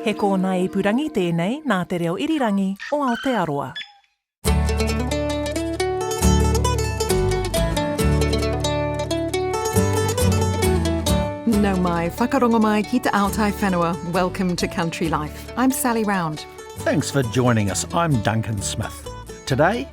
He kōna I purangi tēnei nā te reo irirangi o Aotearoa. No mai, whakarongo mai ki te aotai whenua. Welcome to Country Life. I'm Sally Round. Thanks for joining us. I'm Duncan Smith. Today,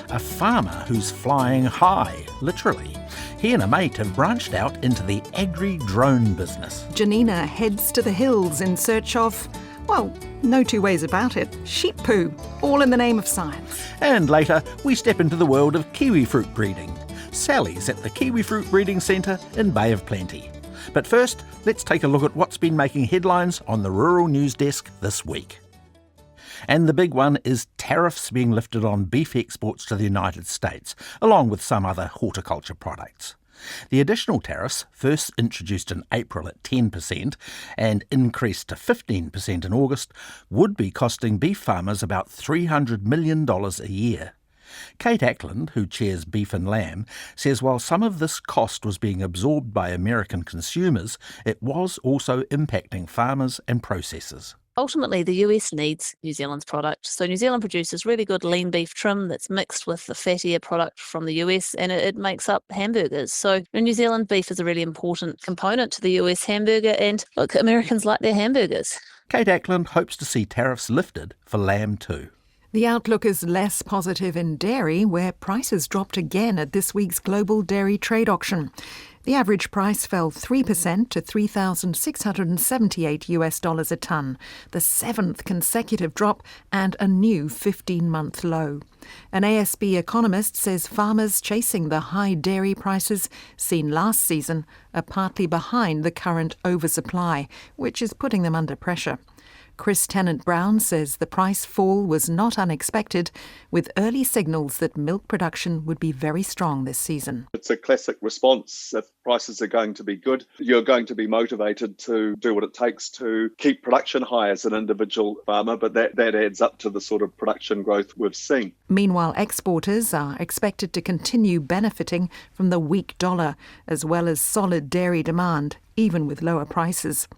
a farmer who's flying high, literally. He and a mate have branched out into the agri-drone business. Janina heads to the hills in search of, well, no two ways about it, sheep poo, all in the name of science. And later, we step into the world of kiwifruit breeding. Sally's at the Kiwifruit Breeding Centre in Bay of Plenty. But first, let's take a look at what's been making headlines on the Rural News Desk this week. And the big one is tariffs being lifted on beef exports to the United States, along with some other horticulture products. The additional tariffs, first introduced in April at 10% and increased to 15% in August, would be costing beef farmers about $300 million a year. Kate Ackland, who chairs Beef and Lamb, says while some of this cost was being absorbed by American consumers, it was also impacting farmers and processors. Ultimately, the US needs New Zealand's product. So New Zealand produces really good lean beef trim that's mixed with the fattier product from the US, and it makes up hamburgers. So in New Zealand, beef is a really important component to the US hamburger, and look, Americans like their hamburgers. Kate Ackland hopes to see tariffs lifted for lamb too. The outlook is less positive in dairy, where prices dropped again at this week's global dairy trade auction. The average price fell 3% to $3,678 a tonne, the seventh consecutive drop and a new 15-month low. An ASB economist says farmers chasing the high dairy prices seen last season are partly behind the current oversupply, which is putting them under pressure. Chris Tennant-Brown says the price fall was not unexpected, with early signals that milk production would be very strong this season. It's a classic response. If prices are going to be good, you're going to be motivated to do what it takes to keep production high as an individual farmer, but that adds up to the sort of production growth we've seen. Meanwhile, exporters are expected to continue benefiting from the weak dollar, as well as solid dairy demand, even with lower prices.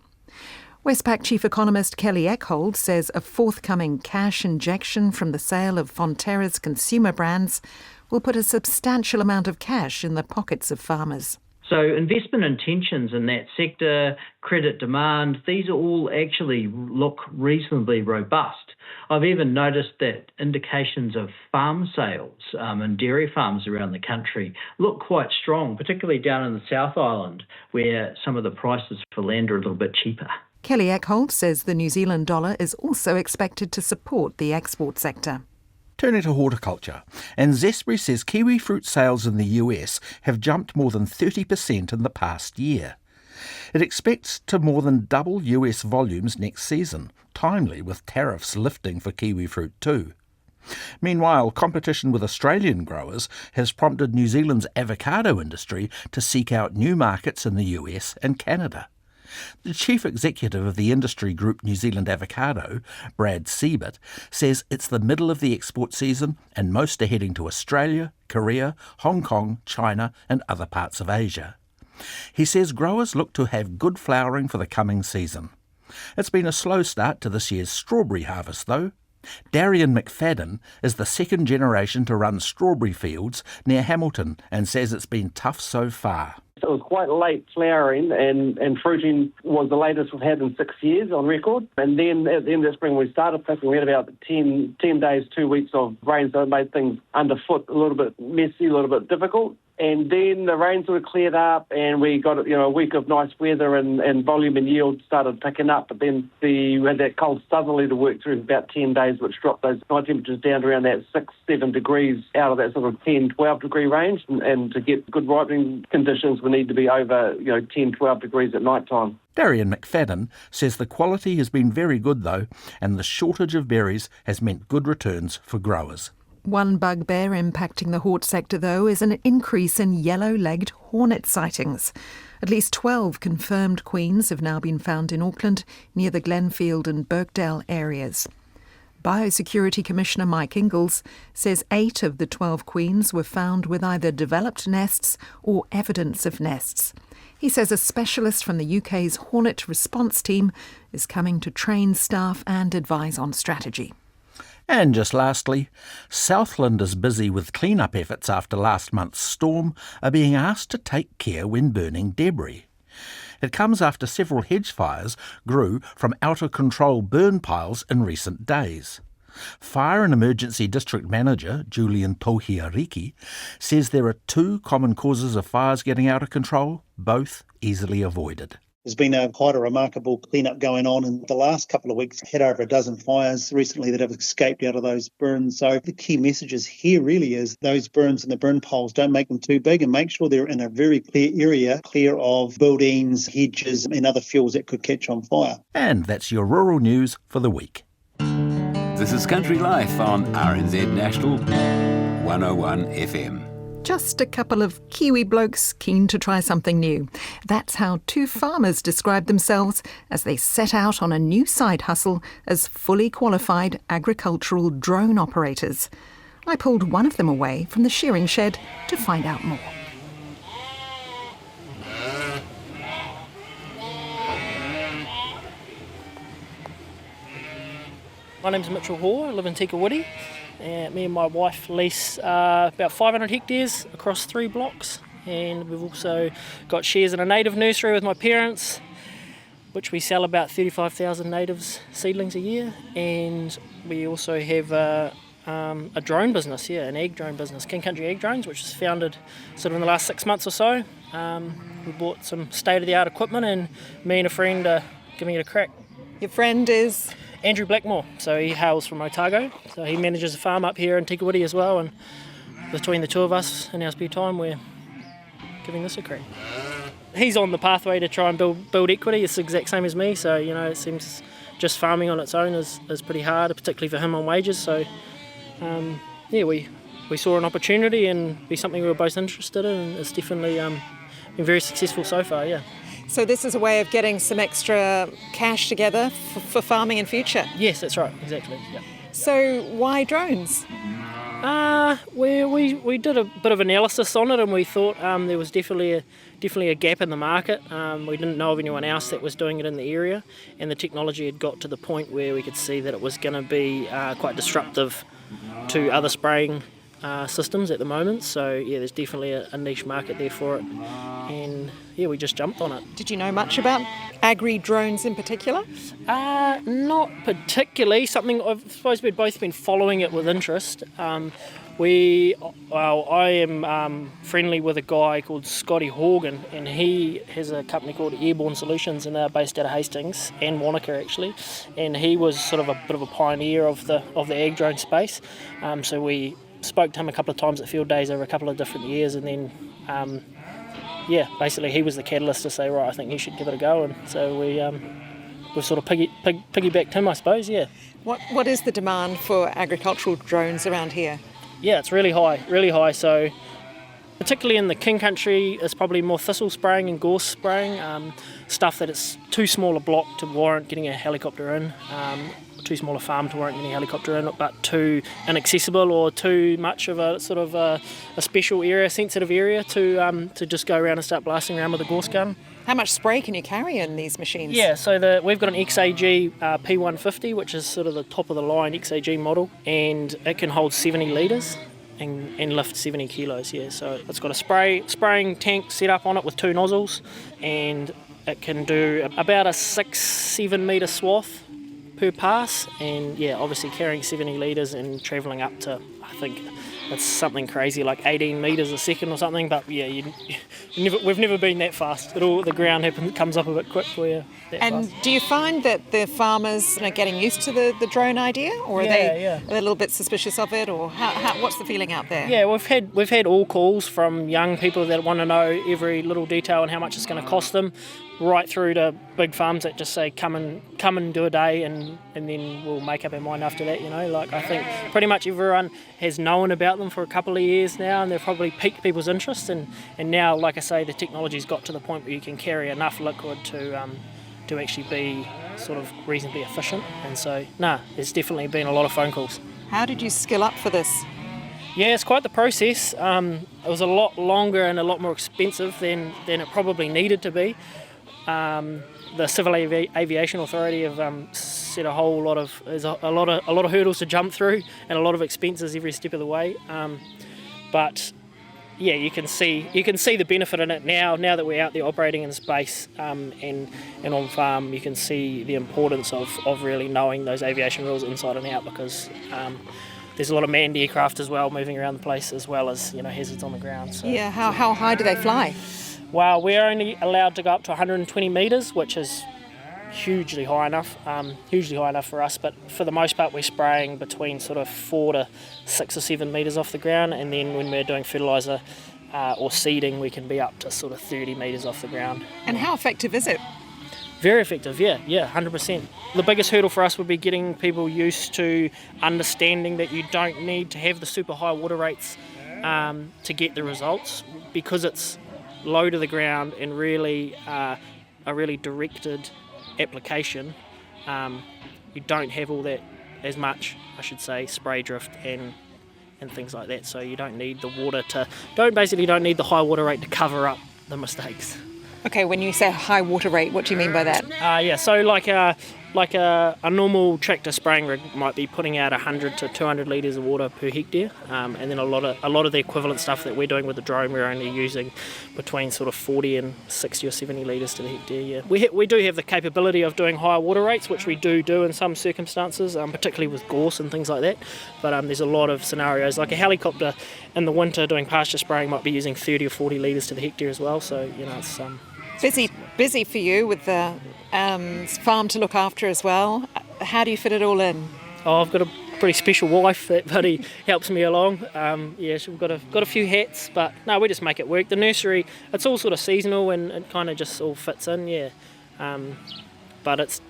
Westpac Chief Economist Kelly Eckhold says a forthcoming cash injection from the sale of Fonterra's consumer brands will put a substantial amount of cash in the pockets of farmers. So investment intentions in that sector, credit demand, these all actually look reasonably robust. I've even noticed that indications of farm sales and dairy farms around the country look quite strong, particularly down in the South Island, where some of the prices for land are a little bit cheaper. Kelly Eckhold says the New Zealand dollar is also expected to support the export sector. Turning to horticulture, and Zespri says kiwifruit sales in the US have jumped more than 30% in the past year. It expects to more than double US volumes next season, timely with tariffs lifting for kiwifruit too. Meanwhile, competition with Australian growers has prompted New Zealand's avocado industry to seek out new markets in the US and Canada. The chief executive of the industry group New Zealand Avocado, Brad Siebert, says it's the middle of the export season and most are heading to Australia, Korea, Hong Kong, China and other parts of Asia. He says growers look to have good flowering for the coming season. It's been a slow start to this year's strawberry harvest though. Darian McFadden is the second generation to run strawberry fields near Hamilton and says it's been tough so far. It was quite late flowering and fruiting was the latest we've had in 6 years on record. And then at the end of the spring we started picking. We had about 10 days, 2 weeks of rain, so it made things underfoot a little bit messy, a little bit difficult. And then the rain sort of cleared up and we got a week of nice weather and volume and yield started picking up. But then we had that cold southerly to work through for about 10 days, which dropped those night temperatures down to around that 6-7 degrees out of that sort of 10-12 degree range. And to get good ripening conditions, we need to be over 10-12 degrees at night time. Darian McFadden says the quality has been very good though, and the shortage of berries has meant good returns for growers. One bugbear impacting the hort sector, though, is an increase in yellow-legged hornet sightings. At least 12 confirmed queens have now been found in Auckland, near the Glenfield and Birkdale areas. Biosecurity Commissioner Mike Ingalls says 8 of the 12 queens were found with either developed nests or evidence of nests. He says a specialist from the UK's Hornet response team is coming to train staff and advise on strategy. And just lastly, Southlanders busy with clean-up efforts after last month's storm are being asked to take care when burning debris. It comes after several hedge fires grew from out-of-control burn piles in recent days. Fire and Emergency District Manager Julian Tohiariki says there are two common causes of fires getting out of control, both easily avoided. There's been quite a remarkable clean-up going on in the last couple of weeks. Had over a dozen fires recently that have escaped out of those burns. So the key messages here really is those burns and the burn piles, don't make them too big and make sure they're in a very clear area, clear of buildings, hedges and other fuels that could catch on fire. And that's your rural news for the week. This is Country Life on RNZ National 101 FM. Just a couple of Kiwi blokes keen to try something new. That's how two farmers described themselves as they set out on a new side hustle as fully qualified agricultural drone operators. I pulled one of them away from the shearing shed to find out more. My name's Mitchel Hoare, I live in Tikawiti. Me and my wife lease about 500 hectares across 3 blocks, and we've also got shares in a native nursery with my parents, which we sell about 35,000 natives seedlings a year, and we also have a drone business, an egg drone business, King Country Egg Drones, which was founded sort of in the last 6 months or so. We bought some state-of-the-art equipment, and me and a friend are giving it a crack. Your friend is? Andrew Blackmore, so he hails from Otago, so he manages a farm up here in Tikawiti as well, and between the two of us in our spare time we're giving this a crack. He's on the pathway to try and build equity. It's the exact same as me, so it seems just farming on its own is pretty hard, particularly for him on wages, so we saw an opportunity and be something we were both interested in, and it's definitely been very successful so far, So this is a way of getting some extra cash together for farming in future? Yes, that's right, exactly. Yeah. So why drones? We did a bit of analysis on it, and we thought there was definitely a gap in the market. We didn't know of anyone else that was doing it in the area, and the technology had got to the point where we could see that it was going to be quite disruptive to other spraying systems at the moment. So there's definitely a niche market there for it, and we just jumped on it. Did you know much about agri-drones in particular? Not particularly. Something I suppose we've both been following it with interest. I am friendly with a guy called Scotty Horgan, and he has a company called Airborne Solutions, and they're based out of Hastings and Wanaka actually. And he was sort of a bit of a pioneer of the ag drone space. So we spoke to him a couple of times at field days over a couple of different years, and then basically he was the catalyst to say, right, I think you should give it a go, and so we've sort of piggybacked him, I suppose. What is the demand for agricultural drones around here? It's really high. So particularly in the King Country, it's probably more thistle spraying and gorse spraying, stuff that it's too small a block to warrant getting a helicopter in, too small a farm to warrant getting a helicopter in, but too inaccessible or too much of a sort of a special area, sensitive area to just go around and start blasting around with a gorse gun. How much spray can you carry in these machines? So we've got an XAG P150, which is sort of the top of the line XAG model, and it can hold 70 litres and lift 70 kilos. So it's got a spraying tank set up on it with 2 nozzles, and it can do about a 6-7 metre swath per pass, and obviously carrying 70 litres and travelling up to, I think it's something crazy like 18 metres a second or something, but we've never been that fast. The ground comes up a bit quick for you. And do you find that the farmers are getting used to the drone idea, or are they a little bit suspicious of it, or what's the feeling out there? We've had all calls from young people that want to know every little detail and how much it's going to cost them, right through to big farms that just say come and do a day, and then we'll make up our mind after that. I think pretty much everyone has known about them for a couple of years now, and they've probably piqued people's interest, and now, like I say, the technology's got to the point where you can carry enough liquid to actually be sort of reasonably efficient. And so there's definitely been a lot of phone calls. How did you skill up for this? Yeah, it's quite the process. It was a lot longer and a lot more expensive than it probably needed to be. The Civil Aviation Authority have set a whole lot of a lot of hurdles to jump through and a lot of expenses every step of the way. But yeah, you can see the benefit in it now that we're out there operating in space and on farm. You can see the importance of really knowing those aviation rules inside and out, because there's a lot of manned aircraft as well moving around the place, as well as hazards on the ground. So, Yeah, how high do they fly? well, we're only allowed to go up to 120 metres, which is hugely high enough for us, but for the most part we're spraying between sort of 4 to 6 or 7 metres off the ground, and then when we're doing fertiliser or seeding we can be up to sort of 30 metres off the ground. And how effective is it? Very effective, yeah, 100%. The biggest hurdle for us would be getting people used to understanding that you don't need to have the super high water rates to get the results, because it's low to the ground and really a really directed application. You don't have all that as much, I should say, spray drift and things like that. So you don't need the water don't need the high water rate to cover up the mistakes. Okay, when you say high water rate, what do you mean by that? So like a normal tractor spraying rig might be putting out 100 to 200 litres of water per hectare, and then a lot of the equivalent stuff that we're doing with the drone, we're only using between sort of 40 and 60 or 70 litres to the hectare. Yeah, we do have the capability of doing higher water rates, which we do in some circumstances, particularly with gorse and things like that. But there's a lot of scenarios, like a helicopter in the winter doing pasture spraying might be using 30 or 40 litres to the hectare as well. So it's Busy for you with the farm to look after as well. How do you fit it all in? I've got a pretty special wife that buddy helps me along. We've got a few hats, but no, we just make it work. The nursery, it's all sort of seasonal and it kind of just all fits in, but it's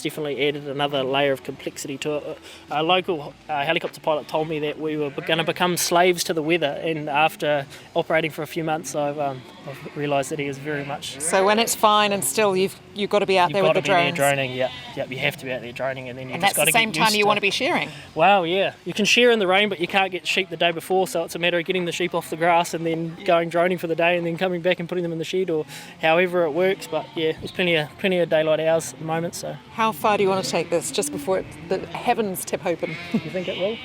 definitely added another layer of complexity to it. A local helicopter pilot told me that we were going to become slaves to the weather, and after operating for a few months I've realised that he is very much. So when it's fine and still, you've got to be out there with the drones. You've got to be there droning, yeah, you have to be out there droning, and then and that's the same time you want to be shearing. Well, yeah, you can shear in the rain, but you can't get sheep the day before, so it's a matter of getting the sheep off the grass and then going droning for the day and then coming back and putting them in the shed, or however it works. But yeah, there's plenty of daylight hours at the moment. So how far do you want to take this just before the heavens tip open? You think it will?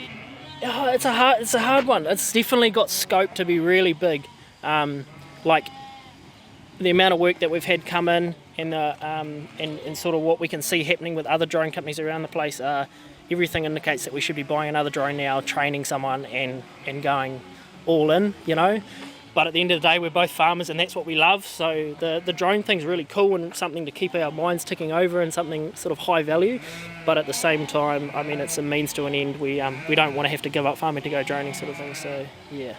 Oh, it's a hard one. It's definitely got scope to be really big. Like the amount of work that we've had come in and sort of what we can see happening with other drone companies around the place, everything indicates that we should be buying another drone now, training someone and going all in, But at the end of the day, we're both farmers and that's what we love. So the drone thing's really cool and something to keep our minds ticking over and something sort of high value. But at the same time, it's a means to an end. We don't want to have to give up farming to go droning sort of thing. So yeah.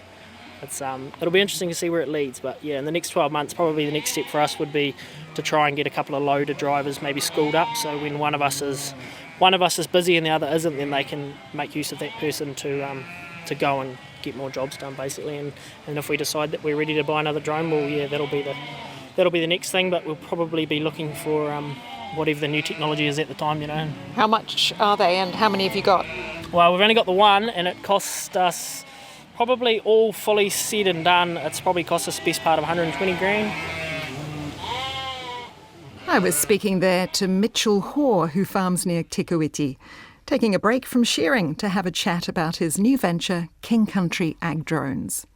It'll be interesting to see where it leads, but yeah, in the next 12 months, probably the next step for us would be to try and get a couple of loader drivers maybe schooled up, so when one of us is busy and the other isn't, then they can make use of that person to go and get more jobs done basically. And if we decide that we're ready to buy another drone, well, yeah, that'll be the next thing. But we'll probably be looking for whatever the new technology is at the time, How much are they, and how many have you got? Well, we've only got the one, and it cost us. Probably all fully said and done, it's probably cost us the best part of 120 grand. I was speaking there to Mitchel Hoare, who farms near Te Kuiti, taking a break from shearing to have a chat about his new venture, King Country Ag Drones.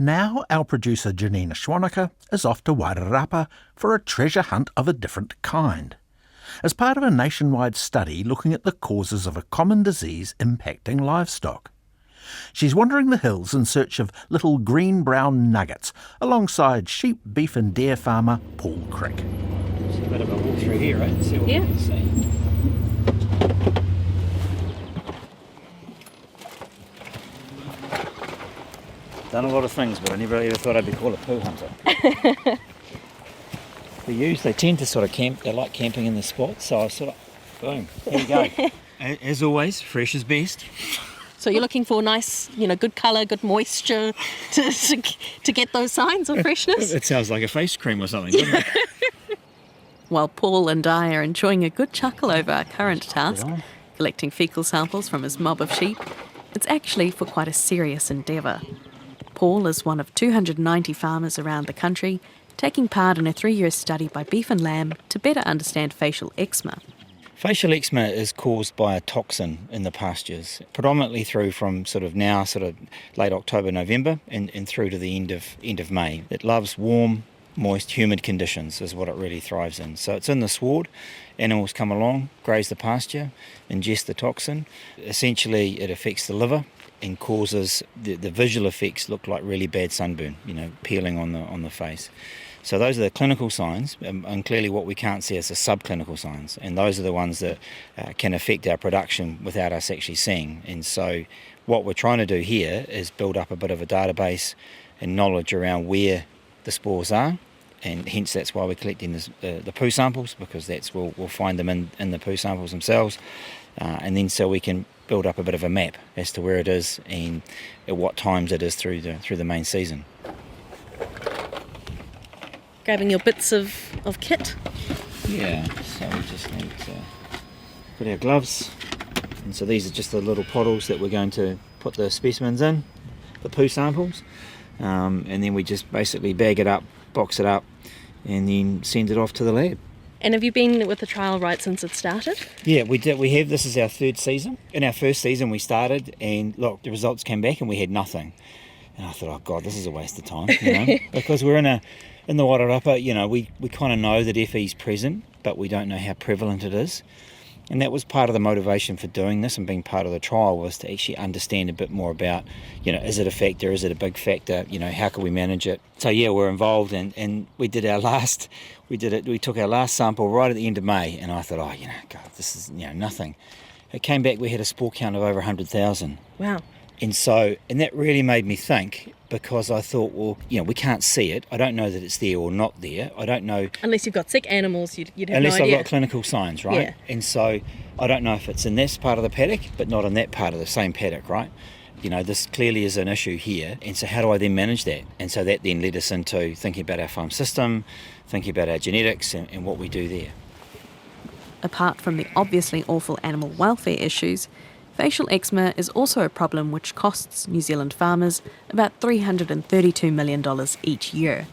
Now our producer Janina Schwaneker is off to Wairarapa for a treasure hunt of a different kind, as part of a nationwide study looking at the causes of a common disease impacting livestock. She's wandering the hills in search of little green-brown nuggets alongside sheep, beef and deer farmer Paul Crick. It's a bit of a walk through here, right? See what we can see. Done a lot of things, but I never ever thought I'd be called a poo hunter. They tend to sort of camp, they like camping in the spots, so I sort of, boom, here we go. As always, fresh is best. So you're looking for nice, good colour, good moisture to get those signs of freshness? It sounds like a face cream or something, doesn't it? While Paul and I are enjoying a good chuckle over our current task, collecting faecal samples from his mob of sheep, it's actually for quite a serious endeavour. Paul is one of 290 farmers around the country taking part in a 3-year study by Beef and Lamb to better understand facial eczema. Facial eczema is caused by a toxin in the pastures, predominantly through from sort of late October, November and through to the end of May. It loves warm, moist, humid conditions is what it really thrives in. So it's in the sward, animals come along, graze the pasture, ingest the toxin. Essentially it affects the liver and causes the visual effects look like really bad sunburn, peeling on the face. So those are the clinical signs, and clearly what we can't see is the subclinical signs, and those are the ones that can affect our production without us actually seeing. And so what we're trying to do here is build up a bit of a database and knowledge around where the spores are, and hence that's why we're collecting the poo samples, because we'll find them in the poo samples themselves, and then so we can build up a bit of a map as to where it is and at what times it is through the main season. Grabbing your bits of kit. Yeah, so we just need to put our gloves, and so these are just the little bottles that we're going to put the specimens in, the poo samples, and then we just basically bag it up, box it up, and then send it off to the lab. And have you been with the trial right since it started? Yeah, we did. This is our 3rd season. In our first season we started, and look, the results came back and we had nothing. And I thought, oh God, this is a waste of time, because we're in the Wairarapa, we kind of know that FE is present, but we don't know how prevalent it is. And that was part of the motivation for doing this and being part of the trial, was to actually understand a bit more about, is it a factor, is it a big factor, how can we manage it? So yeah, we're involved, and we took our last sample right at the end of May, and I thought, God, this is, nothing. It came back, we had a spore count of over 100,000. Wow. And that really made me think, because I thought, well, we can't see it. I don't know that it's there or not there. I don't know. Unless you've got sick animals, you'd have unless no idea. I've got clinical signs, right? Yeah. And so I don't know if it's in this part of the paddock, but not in that part of the same paddock, right? This clearly is an issue here. And so how do I then manage that? And so that then led us into thinking about our farm system, thinking about our genetics and what we do there. Apart from the obviously awful animal welfare issues, facial eczema is also a problem which costs New Zealand farmers about $332 million each year.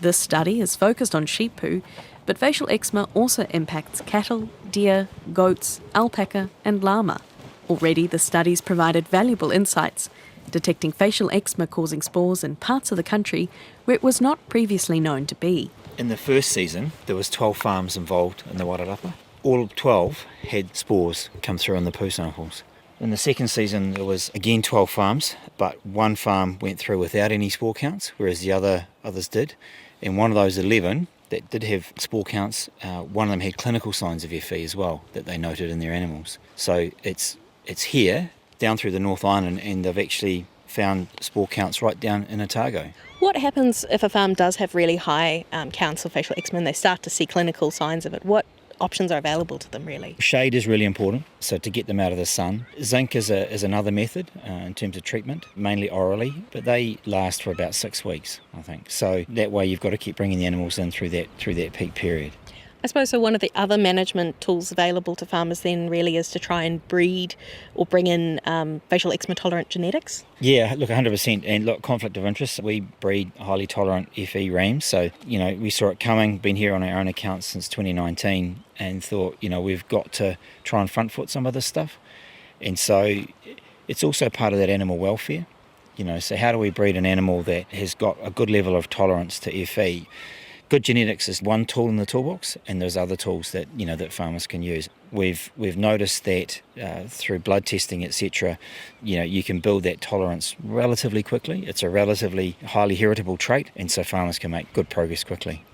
This study is focused on sheep poo, but facial eczema also impacts cattle, deer, goats, alpaca and llama. Already the study's provided valuable insights, detecting facial eczema causing spores in parts of the country where it was not previously known to be. In the first season, there was 12 farms involved in the Wairarapa. All 12 had spores come through in the poo samples. In the second season, there was again 12 farms, but one farm went through without any spore counts, whereas the others did. And one of those 11 that did have spore counts, one of them had clinical signs of FE as well that they noted in their animals. So it's here, down through the North Island, and they've actually found spore counts right down in Otago. What happens if a farm does have really high counts of facial eczema and they start to see clinical signs of it? What options are available to them, really? Shade is really important, so to get them out of the sun. Zinc is another method in terms of treatment, mainly orally, but they last for about 6 weeks, I think. So that way you've got to keep bringing the animals in through that peak period. I suppose so. One of the other management tools available to farmers then really is to try and breed or bring in facial eczema tolerant genetics. Yeah, look, 100%. And look, conflict of interest. We breed highly tolerant FE rams. So, we saw it coming, been here on our own account since 2019 and thought, we've got to try and front foot some of this stuff. And so it's also part of that animal welfare. So how do we breed an animal that has got a good level of tolerance to FE? Good genetics is one tool in the toolbox, and there's other tools that that farmers can use. We've noticed that through blood testing, etc., you can build that tolerance relatively quickly. It's a relatively highly heritable trait, and so farmers can make good progress quickly.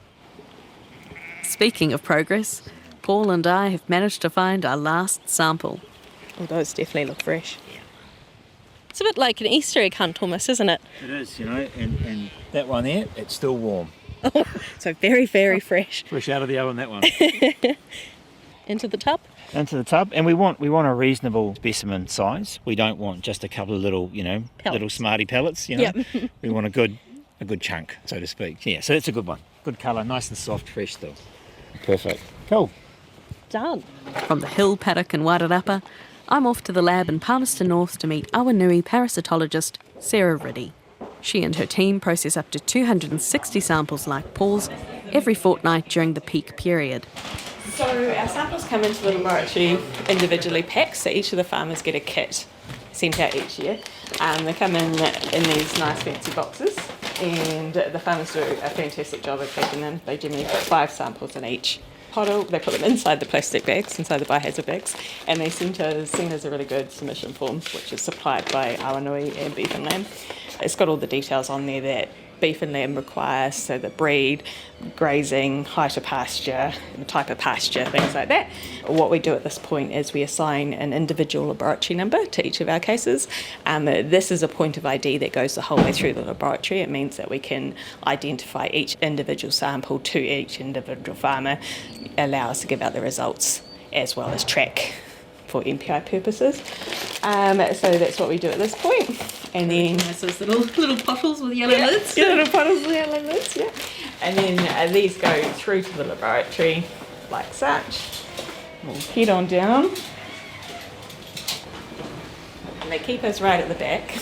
Speaking of progress, Paul and I have managed to find our last sample. Oh, those definitely look fresh. It's a bit like an Easter egg hunt almost, isn't it? It is, and that one there, it's still warm. Oh, so very, very fresh. Fresh out of the oven, that one. Into the tub? Into the tub, and we want a reasonable specimen size. We don't want just a couple of little, little smarty pellets. Yep. We want a good chunk, so to speak. Yeah, so that's a good one. Good colour, nice and soft, fresh still. Perfect. Cool. Done. From the hill paddock in Wairarapa, I'm off to the lab in Palmerston North to meet Awanui parasitologist Sarah Riddy. She and her team process up to 260 samples like Paul's every fortnight during the peak period. So our samples come into the laboratory individually packed, so each of the farmers get a kit sent out each year. They come in these nice fancy boxes, and the farmers do a fantastic job of packing them. They generally put 5 samples in each bottle. They put them inside the plastic bags, inside the biohazard bags, and they send us a really good submission form, which is supplied by Awanui and Beef and Lamb. It's got all the details on there that beef and lamb require, so the breed, grazing, height of pasture, the type of pasture, things like that. What we do at this point is we assign an individual laboratory number to each of our cases. This is a point of ID that goes the whole way through the laboratory. It means that we can identify each individual sample to each individual farmer, allow us to give out the results as well as track for MPI purposes. So that's what we do at this point. And then those little bottles with yellow lids. Yeah, little bottles with yellow lids, yeah. And then these go through to the laboratory like such. We'll head on down. And they keep us right at the back.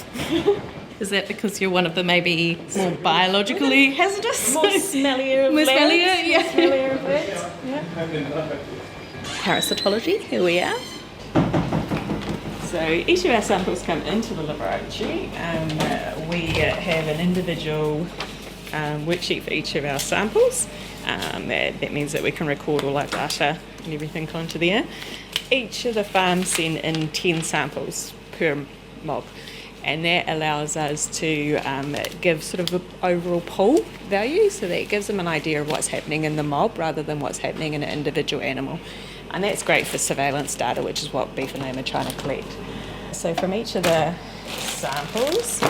Is that because you're one of the maybe more biologically hazardous? More smellier of smellier, yeah. Smellier of lads, yeah. Parasitology, here we are. So each of our samples come into the laboratory. We have an individual worksheet for each of our samples. That means that we can record all our data and everything onto there. Each of the farms send in 10 samples per mob, and that allows us to give sort of an overall pool value, so that it gives them an idea of what's happening in the mob rather than what's happening in an individual animal. And that's great for surveillance data, which is what Beef and Lamb are trying to collect. So from each of the samples,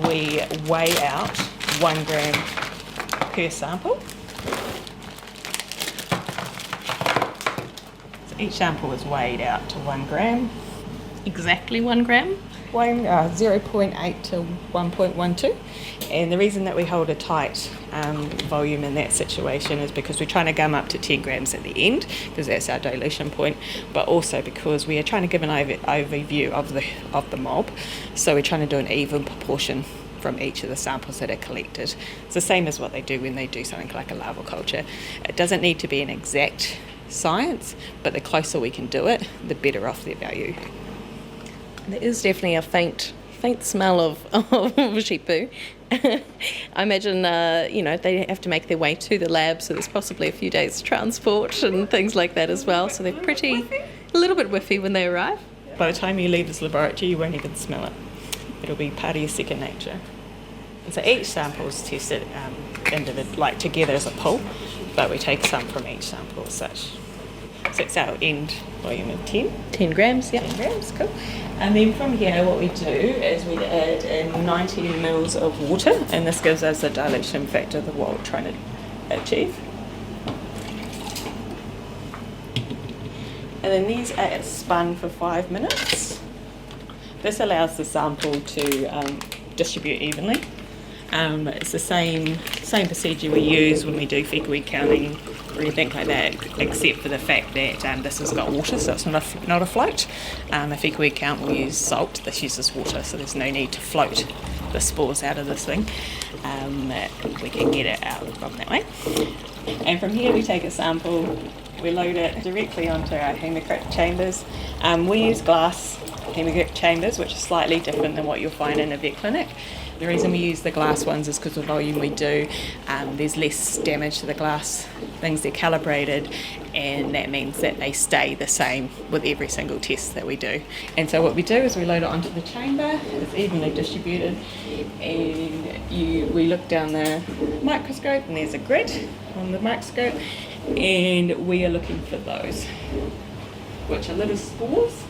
we weigh out 1 gram per sample. So each sample is weighed out to 1 gram. Exactly 1 gram? 0.8 to 1.12. And the reason that we hold a tight volume in that situation is because we're trying to gum up to 10 grams at the end, because that's our dilution point, but also because we are trying to give an overview of the mob. So we're trying to do an even proportion from each of the samples that are collected. It's the same as what they do when they do something like a larval culture. It doesn't need to be an exact science, but the closer we can do it, the better off their value. There is definitely a faint smell of sheep poo. I imagine, they have to make their way to the lab, so there's possibly a few days transport and things like that as well. So they're a little bit whiffy when they arrive. By the time you leave this laboratory, you won't even smell it. It'll be part of your second nature. And so each sample is tested together as a pool, but we take some from each sample as such. So it's our end volume of 10. 10 grams, yeah. 10 grams, cool. And then from here what we do is we add in 90 mils of water, and this gives us the dilution factor of what we're trying to achieve. And then these are spun for 5 minutes. This allows the sample to distribute evenly. It's the same procedure we use when we do fecal weed counting or anything like that, except for the fact that this has got water, so it's not a float. A fecal weed count will use salt, this uses water, so there's no need to float the spores out of this thing. We can get it out from that way. And from here we take a sample, we load it directly onto our Crick chambers. We use glass Crick chambers, which is slightly different than what you'll find in a vet clinic. The reason we use the glass ones is because of the volume we do. There's less damage to the glass things, they're calibrated, and that means that they stay the same with every single test that we do. And so what we do is we load it onto the chamber, it's evenly distributed, and we look down the microscope and there's a grid on the microscope, and we are looking for those, which are little spores.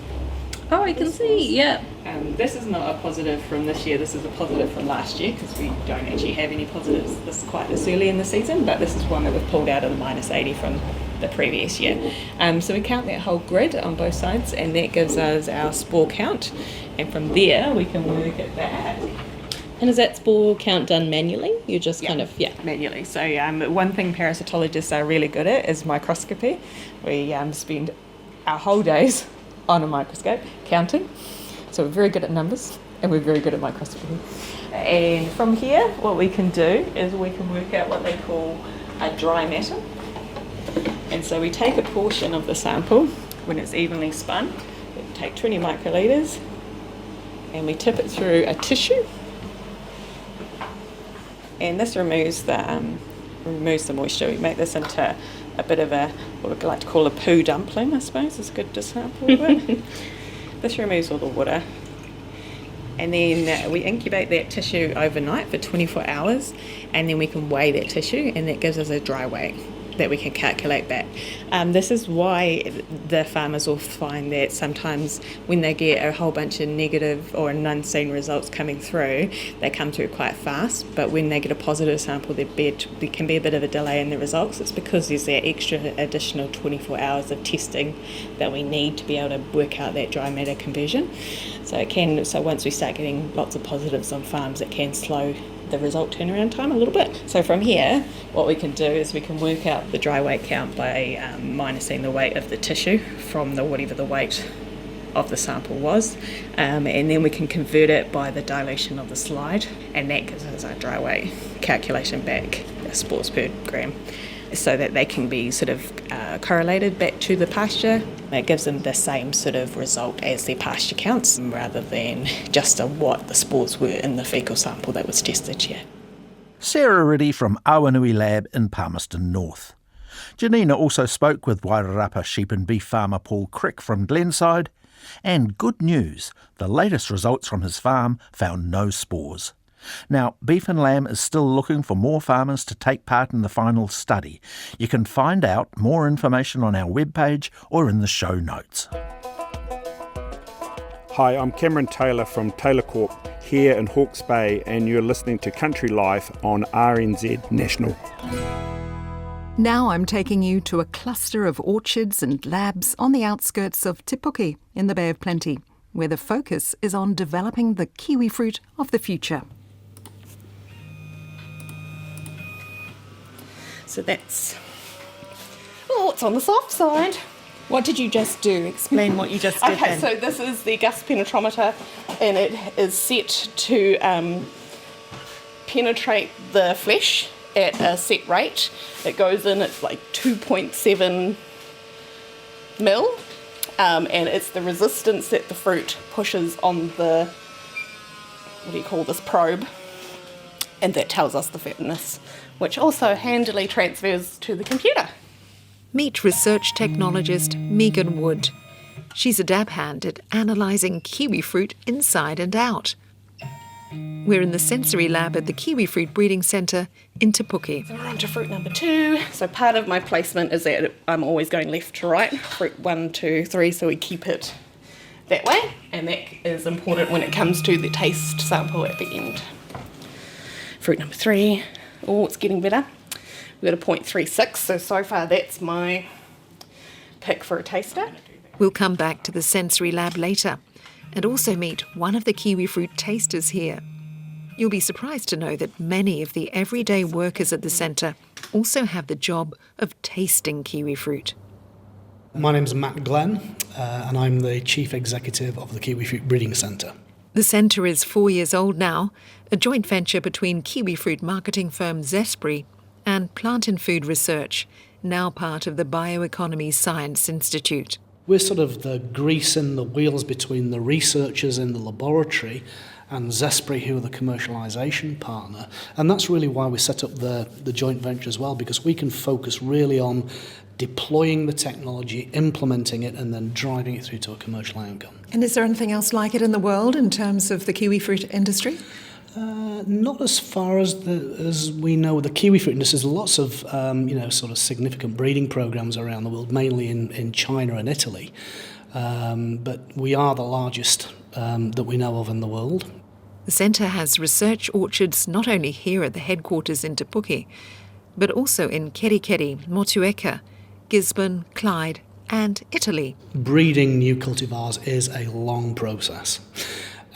Oh, I can see, yeah. This is not a positive from this year, this is a positive from last year, because we don't actually have any positives this early in the season, but this is one that we've pulled out of the -80 from the previous year. So we count that whole grid on both sides, and that gives us our spore count, and from there we can work it back. And is that spore count done manually? You just manually. So one thing parasitologists are really good at is microscopy. We spend our whole days on a microscope, counting. So we're very good at numbers and we're very good at microscopy. And from here, what we can do is we can work out what they call a dry matter. And so we take a portion of the sample when it's evenly spun, we take 20 microlitres and we tip it through a tissue. And this removes the moisture. We make this into a bit of a, what we like to call a poo dumpling, I suppose, is a good sample of it. This removes all the water. And then we incubate that tissue overnight for 24 hours, and then we can weigh that tissue, and that gives us a dry weight that we can calculate back. This is why the farmers will find that sometimes when they get a whole bunch of negative or unseen results coming through, they come through quite fast, but when they get a positive sample, there can be a bit of a delay in the results. It's because there's that extra additional 24 hours of testing that we need to be able to work out that dry matter conversion. So once we start getting lots of positives on farms, it can slow the result turnaround time a little bit. So from here, what we can do is we can work out the dry weight count by minusing the weight of the tissue from whatever the weight of the sample was, and then we can convert it by the dilution of the slide, and that gives us our dry weight calculation back, spores per gram, so that they can be sort of correlated back to the pasture. It gives them the same sort of result as their pasture counts rather than just what the spores were in the faecal sample that was tested here. Sarah Riddy from Awanui Lab in Palmerston North. Janina also spoke with Wairarapa sheep and beef farmer Paul Crick from Glenside, and good news, the latest results from his farm found no spores. Now, Beef and Lamb is still looking for more farmers to take part in the final study. You can find out more information on our webpage or in the show notes. Hi, I'm Cameron Taylor from Taylor Corp here in Hawke's Bay, and you're listening to Country Life on RNZ National. Now I'm taking you to a cluster of orchards and labs on the outskirts of Te Puke in the Bay of Plenty, where the focus is on developing the kiwifruit of the future. So that's, it's on the soft side. What did you just do? Explain what you just did. Okay, so this is the gust penetrometer, and it is set to penetrate the flesh at a set rate. It goes in at like 2.7 mil, and it's the resistance that the fruit pushes on the, probe, and that tells us the fatness, which also handily transfers to the computer. Meet research technologist Megan Wood. She's a dab hand at analysing kiwifruit inside and out. We're in the sensory lab at the Kiwifruit Breeding Centre in Te Puke. So we're on to fruit number 2. So part of my placement is that I'm always going left to right, fruit 1, 2, 3, so we keep it that way, and that is important when it comes to the taste sample at the end. Fruit number 3. Oh, it's getting better. We've got a 0.36, so far that's my pick for a taster. We'll come back to the sensory lab later and also meet one of the kiwifruit tasters here. You'll be surprised to know that many of the everyday workers at the centre also have the job of tasting kiwifruit. My name's Matt Glenn, and I'm the Chief Executive of the Kiwifruit Breeding Centre. The centre is 4 years old now, a joint venture between kiwifruit marketing firm Zespri and Plant and Food Research, now part of the Bioeconomy Science Institute. We're sort of the grease in the wheels between the researchers in the laboratory and Zespri, who are the commercialisation partner. And that's really why we set up the joint venture as well, because we can focus really on deploying the technology, implementing it, and then driving it through to a commercial outcome. And is there anything else like it in the world in terms of the kiwifruit industry? Not as far as we know. The kiwifruit industry, there's lots of sort of significant breeding programs around the world, mainly in China and Italy. But we are the largest that we know of in the world. The centre has research orchards not only here at the headquarters in Te Puke, but also in Kerikeri, Motueka, Gisborne, Clyde and Italy. Breeding new cultivars is a long process.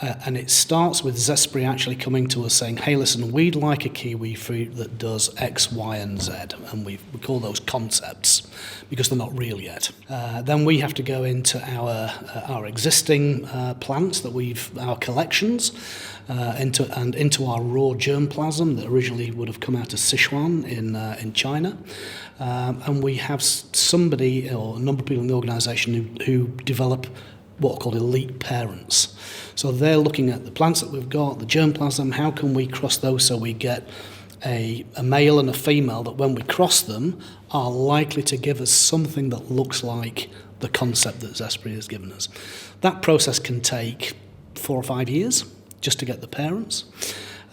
And it starts with Zespri actually coming to us saying, hey, listen, we'd like a kiwi fruit that does X, Y, and Z. And we call those concepts because they're not real yet. Then we have to go into our existing plants our collections, into our raw germplasm that originally would have come out of Sichuan in China. And we have somebody or a number of people in the organisation who develop what are called elite parents. So they're looking at the plants that we've got, the germplasm, how can we cross those so we get a male and a female that when we cross them are likely to give us something that looks like the concept that Zespri has given us. That process can take 4 or 5 years just to get the parents.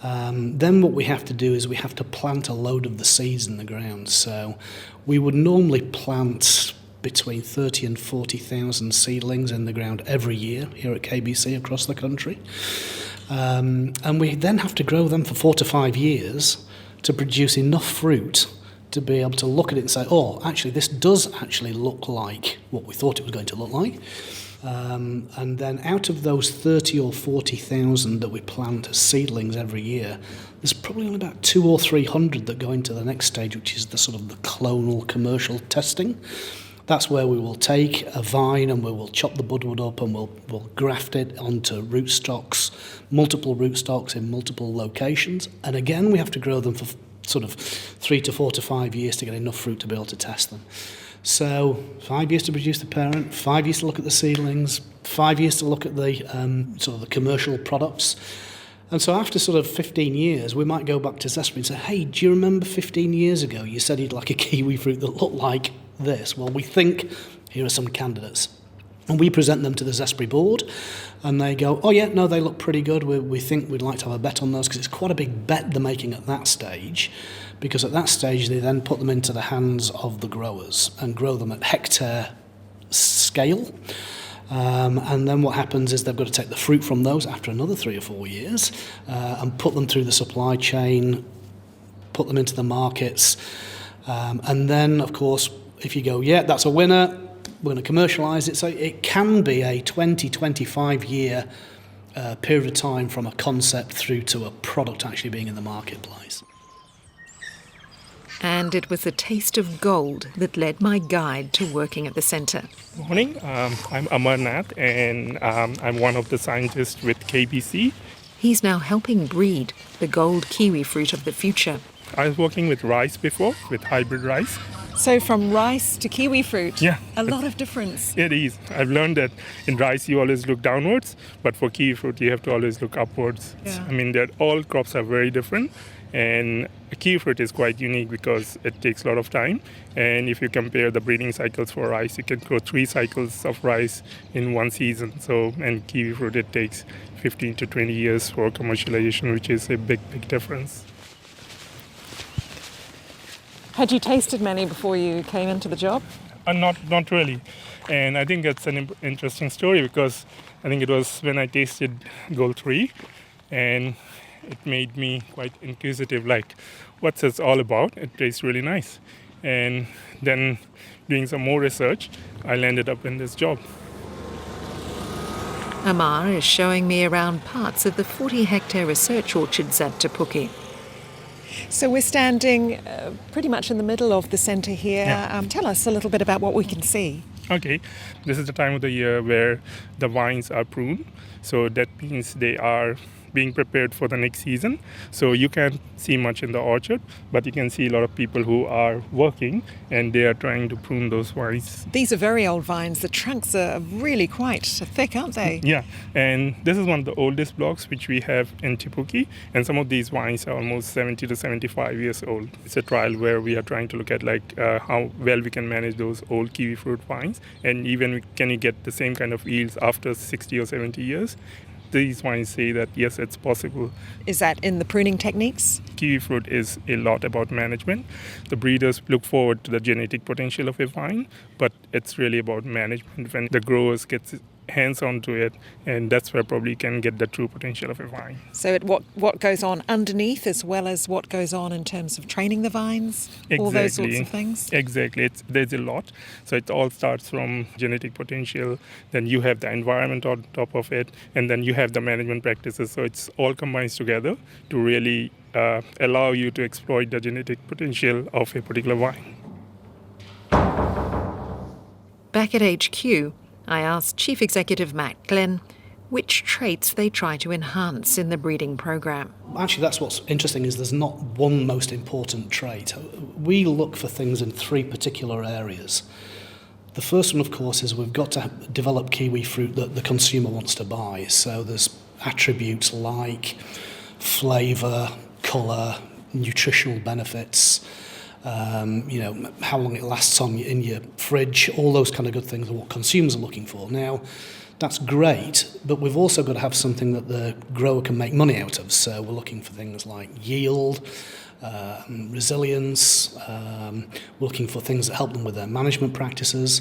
Then what we have to do is we have to plant a load of the seeds in the ground. So we would normally plant between 30 and 40,000 seedlings in the ground every year here at KBC across the country. And we then have to grow them for 4 to 5 years to produce enough fruit to be able to look at it and say, oh, actually, this does actually look like what we thought it was going to look like. And then out of those 30 or 40,000 that we plant as seedlings every year, there's probably only about 200 or 300 that go into the next stage, which is the sort of the clonal commercial testing. That's where we will take a vine and we will chop the budwood up and we'll graft it onto rootstocks, multiple rootstocks in multiple locations. And again, we have to grow them for sort of 3 to 4 to 5 years to get enough fruit to be able to test them. So 5 years to produce the parent, 5 years to look at the seedlings, 5 years to look at the sort of the commercial products. And so after sort of 15 years, we might go back to Zespri and say, hey, do you remember 15 years ago you said you'd like a kiwi fruit that looked like this? Well, we think here are some candidates. And we present them to the Zespri board, and they go, oh, yeah, no, they look pretty good. We think we'd like to have a bet on those, because it's quite a big bet they're making at that stage, because at that stage they then put them into the hands of the growers and grow them at hectare scale. And then what happens is they've got to take the fruit from those after another 3 or 4 years and put them through the supply chain, put them into the markets. And then, of course, if you go, yeah, that's a winner, we're going to commercialise it. So it can be a 20, 25-year period of time from a concept through to a product actually being in the marketplace. And it was a taste of gold that led my guide to working at the centre. Morning, I'm Nath, and I'm one of the scientists with KBC. He's now helping breed the gold kiwi fruit of the future. I was working with rice before, with hybrid rice. So from rice to kiwi fruit, yeah, a lot of difference. It is. I've learned that in rice you always look downwards, but for kiwi fruit you have to always look upwards. Yeah. I mean, all crops are very different, and kiwi fruit is quite unique because it takes a lot of time. And if you compare the breeding cycles for rice, you can grow 3 cycles of rice in one season. So, and kiwi fruit, it takes 15 to 20 years for commercialization, which is a big, big difference. Had you tasted many before you came into the job? Not really. And I think that's an interesting story, because I think it was when I tasted Gold 3, and it made me quite inquisitive, like, what's this all about? It tastes really nice. And then doing some more research, I landed up in this job. Amar is showing me around parts of the 40-hectare research orchards at Te Puke. So we're standing pretty much in the middle of the centre here. Yeah. Tell us a little bit about what we can see. Okay, this is the time of the year where the vines are pruned. So that means they are being prepared for the next season. So you can't see much in the orchard, but you can see a lot of people who are working, and they are trying to prune those vines. These are very old vines. The trunks are really quite thick, aren't they? Yeah, and this is one of the oldest blocks which we have in Te Puke, and some of these vines are almost 70 to 75 years old. It's a trial where we are trying to look at how well we can manage those old kiwi fruit vines, and even can you get the same kind of yields after 60 or 70 years. These vines say that yes, it's possible. Is that in the pruning techniques? Kiwi fruit is a lot about management. The breeders look forward to the genetic potential of a vine, but it's really about management. When the growers get hands-on to it, and that's where probably you can get the true potential of a vine. So what goes on underneath as well as what goes on in terms of training the vines, all those sorts of things? Exactly. There's a lot. So it all starts from genetic potential, then you have the environment on top of it, and then you have the management practices. So it's all combines together to really allow you to exploit the genetic potential of a particular vine. Back at HQ, I asked Chief Executive Matt Glenn which traits they try to enhance in the breeding program. Actually, that's what's interesting, is there's not one most important trait. We look for things in three particular areas. The first one, of course, is we've got to develop kiwi fruit that the consumer wants to buy. So there's attributes like flavour, colour, nutritional benefits, how long it lasts in your fridge, all those kind of good things are what consumers are looking for. Now, that's great, but we've also got to have something that the grower can make money out of. So we're looking for things like yield, resilience, we're looking for things that help them with their management practices.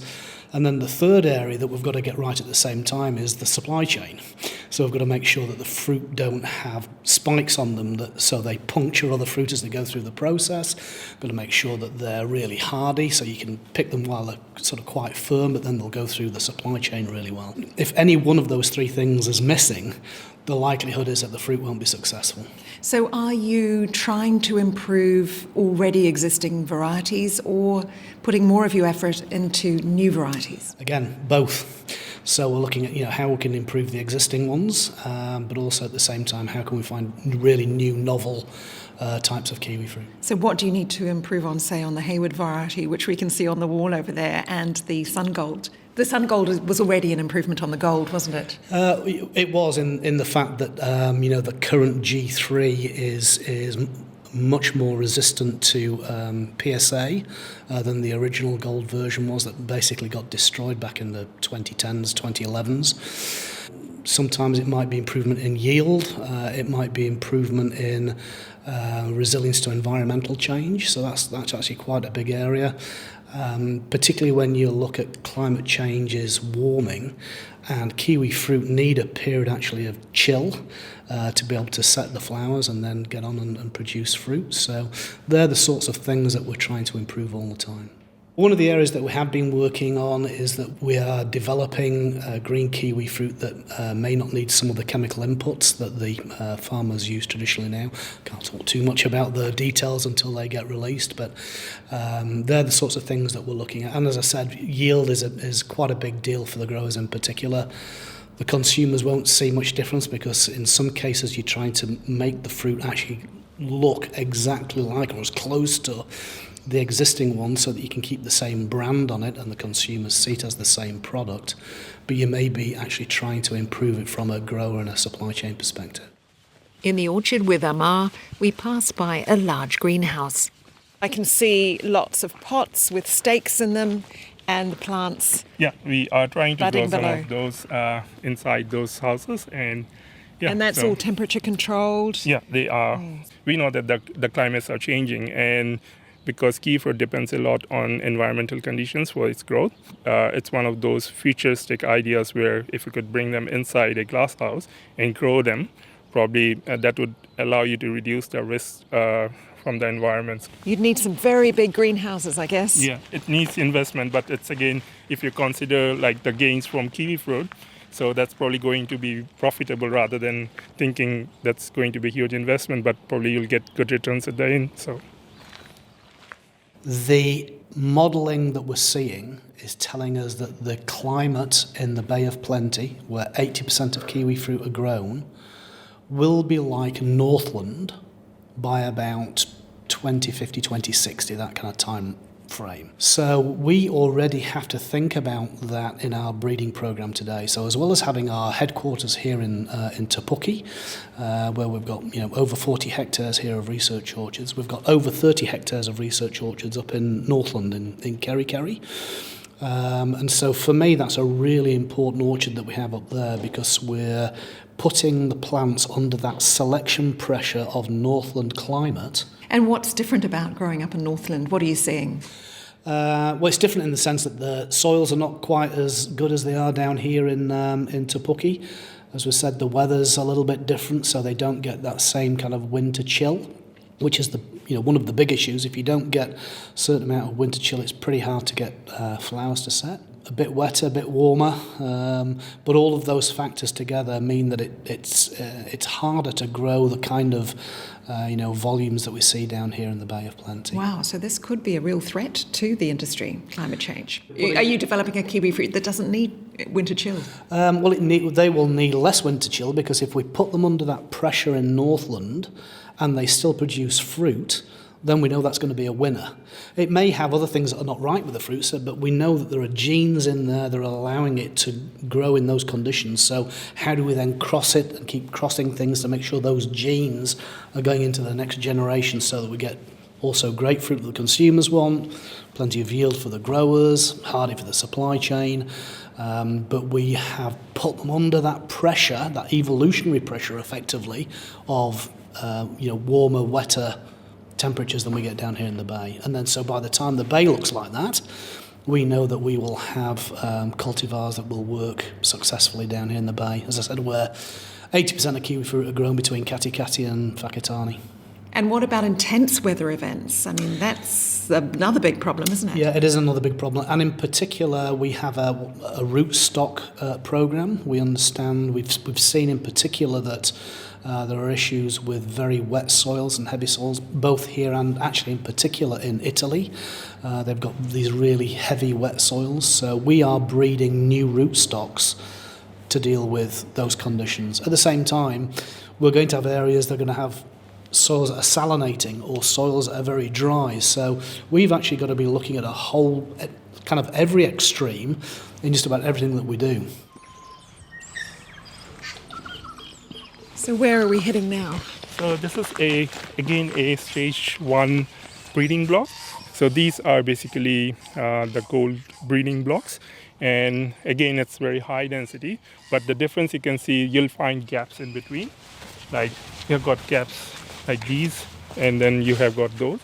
And then the third area that we've got to get right at the same time is the supply chain. So we've got to make sure that the fruit don't have spikes on them so they puncture other fruit as they go through the process. We've got to make sure that they're really hardy so you can pick them while they're sort of quite firm, but then they'll go through the supply chain really well. If any one of those three things is missing, the likelihood is that the fruit won't be successful. So are you trying to improve already existing varieties or putting more of your effort into new varieties? Again, both. So we're looking at how we can improve the existing ones, but also at the same time, how can we find really new, novel types of kiwi fruit. So what do you need to improve on, say, on the Hayward variety, which we can see on the wall over there, and the Sun Gold? The Sun Gold was already an improvement on the Gold, wasn't it? It was in the fact that the current G3 is much more resistant to PSA than the original Gold version was, that basically got destroyed back in the 2010s, 2011s. Sometimes it might be improvement in yield, it might be improvement in resilience to environmental change, so that's actually quite a big area. Particularly when you look at climate change is warming, and kiwi fruit need a period actually of chill to be able to set the flowers and then get on and produce fruit. So they're the sorts of things that we're trying to improve all the time. One of the areas that we have been working on is that we are developing green kiwi fruit that may not need some of the chemical inputs that the farmers use traditionally now. Can't talk too much about the details until they get released, but they're the sorts of things that we're looking at. And as I said, yield is quite a big deal for the growers in particular. The consumers won't see much difference because in some cases you're trying to make the fruit actually look exactly like or as close to the existing one so that you can keep the same brand on it and the consumers see it as the same product, but you may be actually trying to improve it from a grower and a supply chain perspective. In the orchard with Amar, we pass by a large greenhouse. I can see lots of pots with stakes in them and the plants. Yeah, we are trying to grow some below. of those inside those houses, and that's all temperature controlled? Yeah, they are. We know that the climates are changing, and because kiwifruit depends a lot on environmental conditions for its growth. It's one of those futuristic ideas where if you could bring them inside a glass house and grow them, probably that would allow you to reduce the risk from the environment. You'd need some very big greenhouses, I guess. Yeah, it needs investment, but it's again, if you consider like the gains from kiwifruit, so that's probably going to be profitable rather than thinking that's going to be a huge investment, but probably you'll get good returns at the end. So the modelling that we're seeing is telling us that the climate in the Bay of Plenty, where 80% of kiwi fruit are grown, will be like Northland by about 2050, 2060, that kind of time frame. So we already have to think about that in our breeding program today. So as well as having our headquarters here in Te Puke, where we've got over 40 hectares here of research orchards, we've got over 30 hectares of research orchards up in Northland in Kerry. And so for me, that's a really important orchard that we have up there because we're putting the plants under that selection pressure of Northland climate. And what's different about growing up in Northland? What are you seeing? Well, it's different in the sense that the soils are not quite as good as they are down here in Te Puke. As we said, the weather's a little bit different, so they don't get that same kind of winter chill, which is one of the big issues. If you don't get a certain amount of winter chill, it's pretty hard to get flowers to set. A bit wetter, a bit warmer, but all of those factors together mean that it's harder to grow the kind of volumes that we see down here in the Bay of Plenty. Wow, so this could be a real threat to the industry, climate change. Are you developing a kiwi fruit that doesn't need winter chill? They will need less winter chill, because if we put them under that pressure in Northland and they still produce fruit, then we know that's going to be a winner. It may have other things that are not right with the fruit, but we know that there are genes in there that are allowing it to grow in those conditions. So how do we then cross it and keep crossing things to make sure those genes are going into the next generation, so that we get also great fruit that the consumers want, plenty of yield for the growers, hardy for the supply chain, but we have put them under that pressure, that evolutionary pressure effectively, of warmer, wetter temperatures than we get down here in the Bay. And then so by the time the Bay looks like that, we know that we will have cultivars that will work successfully down here in the Bay. As I said, where 80% of kiwi fruit are grown between Katikati and Whakatane. And what about intense weather events? I mean, that's another big problem, isn't it? Yeah, it is another big problem. And in particular, we have a root stock programme. We understand, we've seen in particular that there are issues with very wet soils and heavy soils, both here and actually in particular in Italy. They've got these really heavy wet soils. So we are breeding new root stocks to deal with those conditions. At the same time, we're going to have areas that are going to have soils that are salinating or soils that are very dry. So we've actually got to be looking at a whole, kind of every extreme in just about everything that we do. So where are we heading now? So this is again a stage 1 breeding block. So these are basically the gold breeding blocks. And again, it's very high density. But the difference you can see, you'll find gaps in between. Like you've got gaps like these, and then you have got those.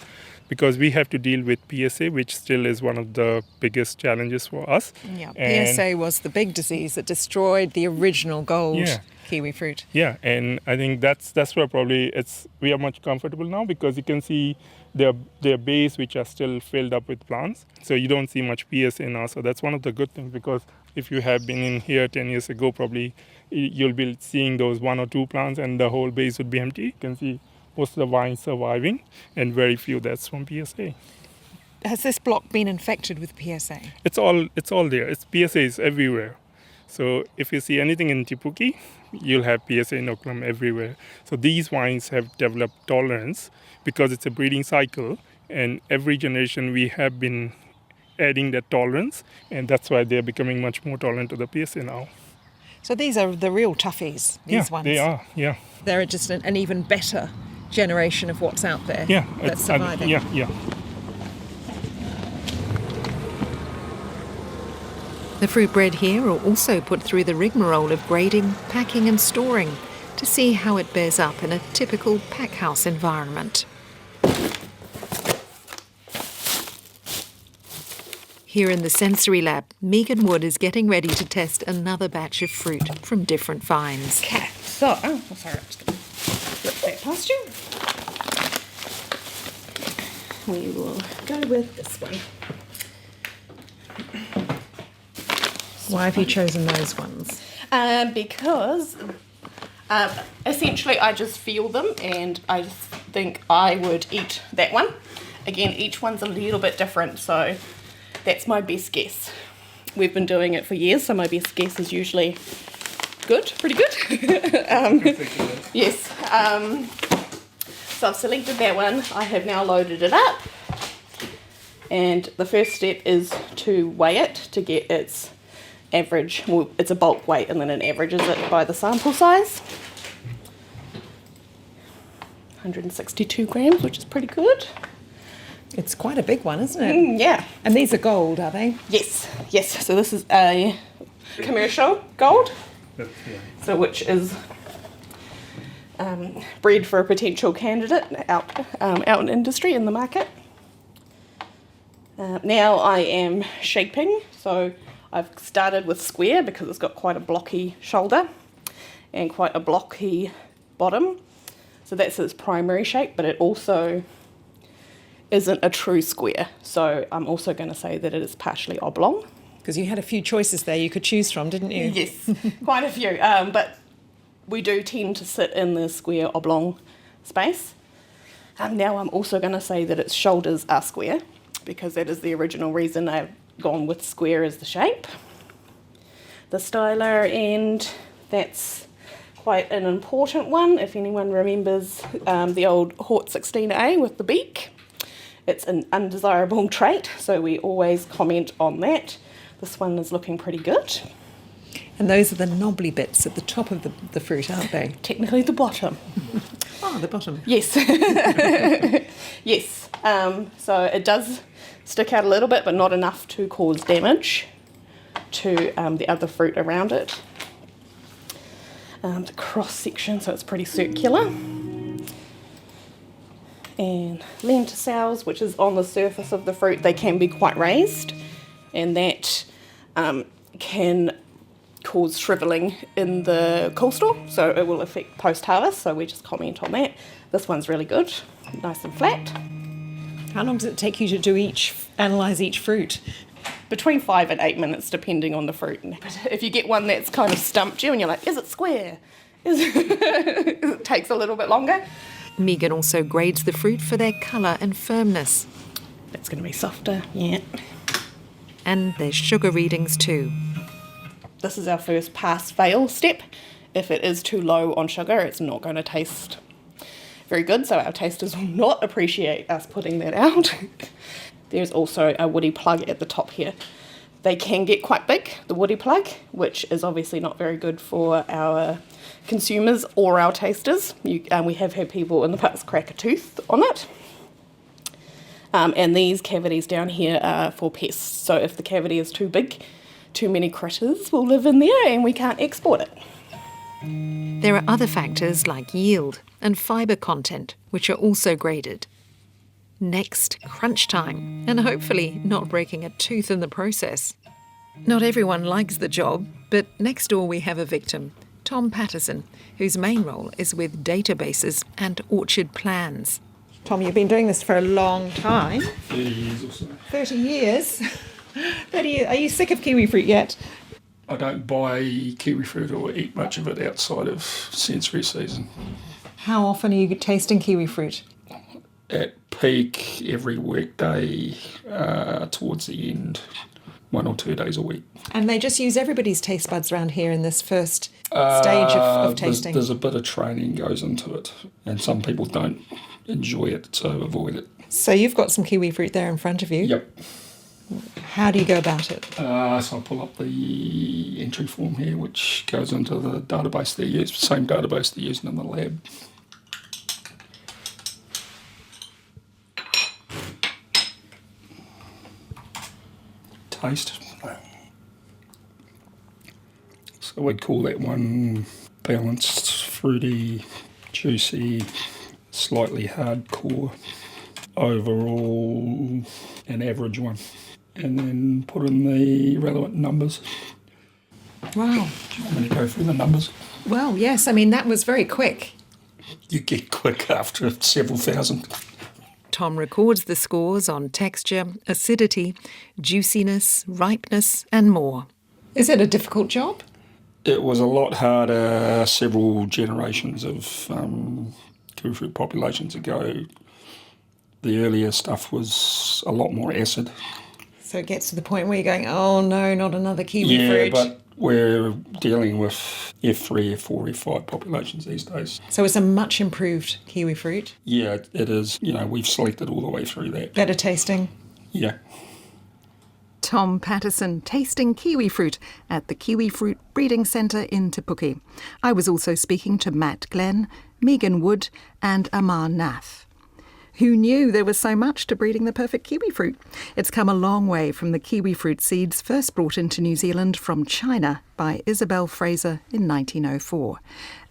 Because we have to deal with PSA, which still is one of the biggest challenges for us. Yeah, PSA was the big disease that destroyed the original gold kiwi fruit. Yeah, and I think that's where probably we are much comfortable now, because you can see their base, which are still filled up with plants. So you don't see much PSA now. So that's one of the good things, because if you have been in here 10 years ago, probably you'll be seeing those 1 or 2 plants and the whole base would be empty. You can see most of the vines surviving, and very few that's from PSA. Has this block been infected with PSA? It's all there. PSA is everywhere. So if you see anything in Te Puke, you'll have PSA inoculum everywhere. So these vines have developed tolerance because it's a breeding cycle, and every generation we have been adding that tolerance, and that's why they're becoming much more tolerant to the PSA now. So these are the real toughies, these ones? They are, yeah. They're just an even better generation of what's out there that's surviving. Yeah. The fruit bred here are also put through the rigmarole of grading, packing and storing to see how it bears up in a typical packhouse environment. Here in the sensory lab, Megan Wood is getting ready to test another batch of fruit from different vines. Okay, so, sorry, I'm just going to flip that past you. We will go with this one. Why have you chosen those ones? Because essentially I just feel them and I just think I would eat that one. Again, each one's a little bit different, so that's my best guess. We've been doing it for years, so my best guess is usually pretty good. Yes. So I've selected that one. I have now loaded it up. And the first step is to weigh it to get its average. Well, it's a bulk weight, and then it averages it by the sample size. 162 grams, which is pretty good. It's quite a big one, isn't it? Yeah. And these are gold, are they? Yes. So this is a commercial gold, so which is bred for a potential candidate out in industry in the market. Now I am shaping, so I've started with square because it's got quite a blocky shoulder and quite a blocky bottom. So that's its primary shape, but it also isn't a true square. So I'm also going to say that it is partially oblong. Because you had a few choices there you could choose from, didn't you? Yes, quite a few. But we do tend to sit in the square oblong space. Now I'm also going to say that its shoulders are square, because that is the original reason I've gone with square as the shape. The styler, and that's quite an important one. If anyone remembers the old Hort 16A with the beak, it's an undesirable trait, so we always comment on that. This one is looking pretty good. And those are the knobbly bits at the top of the fruit, aren't they? Technically the bottom. Oh, the bottom. Yes. Yes. So it does stick out a little bit, but not enough to cause damage to the other fruit around it. The cross section, so it's pretty circular. And lenticels, which is on the surface of the fruit, they can be quite raised, and that can cause shrivelling in the cool store, so it will affect post-harvest, so we just comment on that. This one's really good, nice and flat. How long does it take you to analyse each fruit? Between 5 and 8 minutes, depending on the fruit. But if you get one that's kind of stumped you and you're like, is it square? It takes a little bit longer. Megan also grades the fruit for their colour and firmness. That's going to be softer, yeah. And there's sugar readings too. This is our first pass-fail step. If it is too low on sugar, it's not going to taste very good, so our tasters will not appreciate us putting that out. There's also a woody plug at the top here. They can get quite big, the woody plug, which is obviously not very good for our consumers or our tasters. We have had people in the past crack a tooth on it. And these cavities down here are for pests. So if the cavity is too big, too many critters will live in there and we can't export it. There are other factors like yield and fibre content, which are also graded. Next, crunch time, and hopefully not breaking a tooth in the process. Not everyone likes the job, but next door we have a victim, Tom Paterson, whose main role is with databases and orchard plans. Tom, you've been doing this for a long time. 30 years or so. 30 years? 30 years. Are you sick of kiwifruit yet? I don't buy kiwifruit or eat much of it outside of sensory season. How often are you tasting kiwifruit? At peak, every weekday, towards the end, 1 or 2 days a week. And they just use everybody's taste buds around here in this first stage of tasting? There's a bit of training goes into it, and some people don't enjoy it, so avoid it. So you've got some kiwifruit there in front of you? Yep. How do you go about it? So I pull up the entry form here, which goes into the database they use, same database they're using in the lab. Taste. So we'd call that one balanced, fruity, juicy, slightly hard core. Overall, an average one. And then put in the relevant numbers. Wow. Do you want me to go through the numbers? Well, yes, I mean, that was very quick. You get quick after several thousand. Tom records the scores on texture, acidity, juiciness, ripeness and more. Is it a difficult job? It was a lot harder several generations of kiwifruit populations ago. The earlier stuff was a lot more acid. So it gets to the point where you're going, oh no, not another kiwifruit. Yeah, but we're dealing with F3, F4, F5 populations these days. So it's a much improved kiwifruit. Yeah, it is. You know, we've selected all the way through that. Better tasting. Yeah. Tom Paterson tasting kiwifruit at the Kiwifruit Breeding Centre in Te Puke. I was also speaking to Matt Glenn, Megan Wood and Nath. Who knew there was so much to breeding the perfect kiwifruit? It's come a long way from the kiwifruit seeds first brought into New Zealand from China by Isabel Fraser in 1904.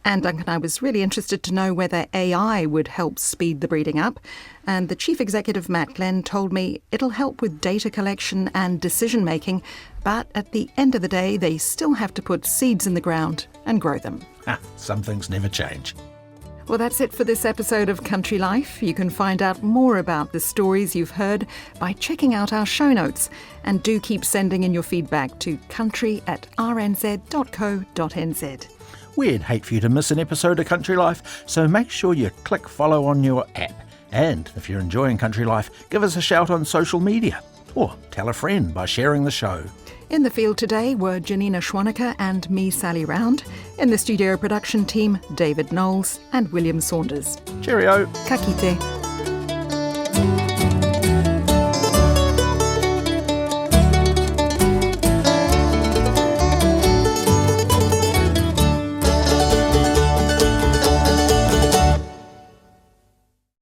And Duncan, I was really interested to know whether AI would help speed the breeding up. And the Chief Executive, Matt Glenn, told me it'll help with data collection and decision making, but at the end of the day, they still have to put seeds in the ground and grow them. Some things never change. Well, that's it for this episode of Country Life. You can find out more about the stories you've heard by checking out our show notes. And do keep sending in your feedback to country@rnz.co.nz. We'd hate for you to miss an episode of Country Life, so make sure you click follow on your app. And if you're enjoying Country Life, give us a shout on social media. Or tell a friend by sharing the show. In the field today were Janina Schwaneker and me, Sally Round. In the studio production team, David Knowles and William Saunders. Cheerio. Ka kite.